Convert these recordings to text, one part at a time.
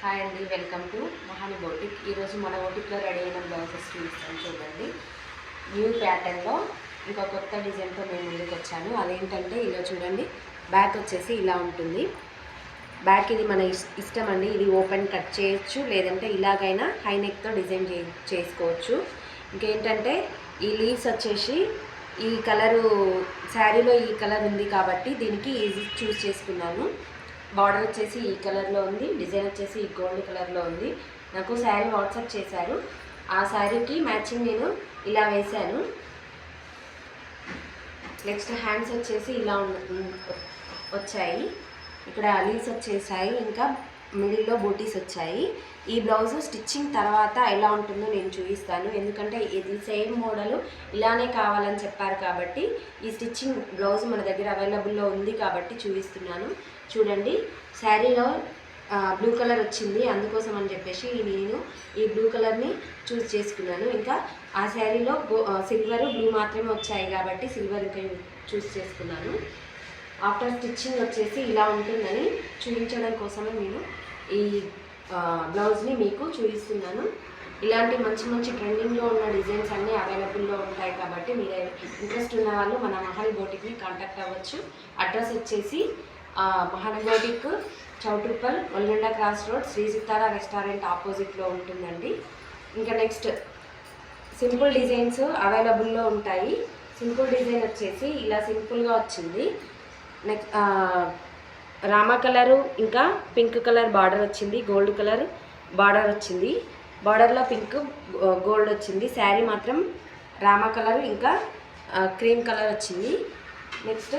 Hi అండి, welcome to మహాని boutique. ఈరోజు మన బోటిక్లో రెడీ అయిన బ్లౌజెస్ చూపిస్తాను చూడండి. న్యూ ప్యాటర్న్లో ఇంకా కొత్త డిజైన్తో నేను ముందుకు వచ్చాను. అదేంటంటే ఇలా చూడండి, బ్యాక్ వచ్చేసి ఇలా ఉంటుంది. బ్యాక్ ఇది మన ఇష్టం అండి. ఇది ఓపెన్ కట్ చేయొచ్చు, లేదంటే ఇలాగైనా హై నెక్తో డిజైన్ చేసుకోవచ్చు. ఇంకేంటంటే ఈ లీవ్స్ వచ్చేసి ఈ కలరు శారీలో ఈ కలర్ ఉంది కాబట్టి దీనికి ఈజీ చూస్ చేసుకున్నాను. బార్డర్ వచ్చేసి ఈ కలర్లో ఉంది, డిజైన్ వచ్చేసి ఈ గోల్డ్ కలర్లో ఉంది. నాకు శారీ వాట్సాప్ చేశారు, ఆ శారీకి మ్యాచింగ్ నేను ఇలా వేశాను. నెక్స్ట్ హ్యాండ్స్ వచ్చేసి ఇలా వచ్చాయి, ఇక్కడ లీవ్స్ వచ్చేసాయి, ఇంకా మిడిల్లో బూటీస్ వచ్చాయి. ఈ బ్లౌజ్ స్టిచ్చింగ్ తర్వాత ఎలా ఉంటుందో నేను చూపిస్తాను, ఎందుకంటే ఇది సేమ్ మోడల్ ఇలానే కావాలని చెప్పారు కాబట్టి ఈ స్టిచ్చింగ్ బ్లౌజ్ మన దగ్గర అవైలబుల్లో ఉంది కాబట్టి చూపిస్తున్నాను. చూడండి, శారీలో బ్లూ కలర్ వచ్చింది, అందుకోసం అని చెప్పేసి నేను ఈ బ్లూ కలర్ని చూస్ చేసుకున్నాను. ఇంకా ఆ శారీలో సిల్వర్ బ్లూ మాత్రమే వచ్చాయి కాబట్టి సిల్వర్ ఇంకా చూస్ చేసుకున్నాను. ఆఫ్టర్ స్టిచ్చింగ్ వచ్చేసి ఇలా ఉంటుందని చూపించడం కోసమే నేను ఈ బ్లౌజ్ని మీకు చూపిస్తున్నాను. ఇలాంటి మంచి మంచి ట్రెండింగ్లో ఉన్న డిజైన్స్ అన్నీ అవైలబుల్లో ఉంటాయి కాబట్టి మీరు ఇంట్రెస్ట్ ఉన్న వాళ్ళు మన మహాని బోటిక్ని కాంటాక్ట్ అవ్వచ్చు. అడ్రస్ వచ్చేసి మహాని బోటిక్, చౌటుప్పల్, ఒల్గొండ cross road, Sri Sitara restaurant ఆపోజిట్లో ఉంటుందండి. ఇంకా నెక్స్ట్ సింపుల్ డిజైన్స్ అవైలబుల్లో ఉంటాయి. సింపుల్ డిజైన్ వచ్చేసి ఇలా సింపుల్గా వచ్చింది. నెక్స్ట్ రామా కలరు ఇంకా పింక్ కలర్ బార్డర్ వచ్చింది, గోల్డ్ కలర్ బార్డర్ వచ్చింది, బార్డర్లో పింక్ గోల్డ్ వచ్చింది. శారీ మాత్రం రామా కలర్ ఇంకా క్రీమ్ కలర్ వచ్చింది. నెక్స్ట్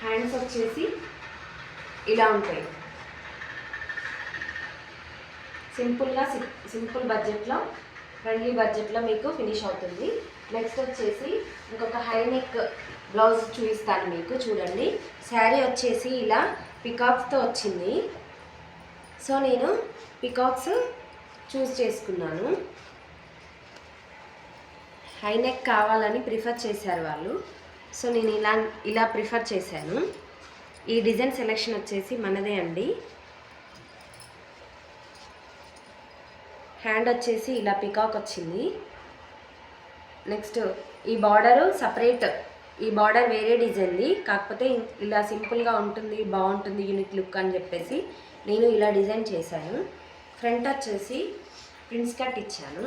హ్యాండ్స్ వచ్చేసి ఇలా ఉంటాయి. సింపుల్ బడ్జెట్లో, ఫ్రెండ్లీ బడ్జెట్లో మీకు ఫినిష్ అవుతుంది. నెక్స్ట్ వచ్చేసి ఇంకొక హై నెక్ బ్లౌజ్ చూపిస్తాను మీకు. చూడండి, శారీ వచ్చేసి ఇలా పికాక్స్తో వచ్చింది. సో నేను పికాక్స్ చూస్ చేసుకున్నాను. హై నెక్ కావాలని ప్రిఫర్ చేశారు వాళ్ళు, సో నేను ఇలా ప్రిఫర్ చేశాను. ఈ డిజైన్ సెలెక్షన్ వచ్చేసి మనదే అండి. హ్యాండ్ వచ్చేసి ఇలా పికాక్ వచ్చింది. నెక్స్ట్ ఈ బార్డరు సపరేట్, ఈ బార్డర్ వేరే డిజైన్ది, కాకపోతే ఇలా సింపుల్గా ఉంటుంది, బాగుంటుంది, యూనిక్ లుక్ అని చెప్పేసి నేను ఇలా డిజైన్ చేశాను. ఫ్రంట్ వచ్చేసి ప్రిన్స్ కట్ ఇచ్చాను,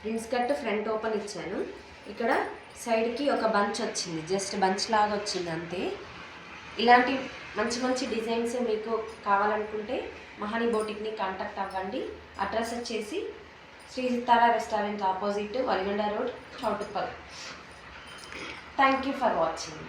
ప్రిన్స్ కట్ ఫ్రంట్ ఓపెన్ ఇచ్చాను. ఇక్కడ సైడ్కి ఒక బంచ్ వచ్చింది, జస్ట్ బంచ్ లాగా వచ్చింది అంతే. ఇలాంటి మంచి మంచి డిజైన్స్ మీకు కావాలనుకుంటే మహాని బోటిక్ని కాంటాక్ట్ అవ్వండి. అడ్రస్ వచ్చేసి శ్రీ సితారా రెస్టారెంట్ ఆపోజిట్, వల్గొండ road, Choutuppal. Thank you for watching.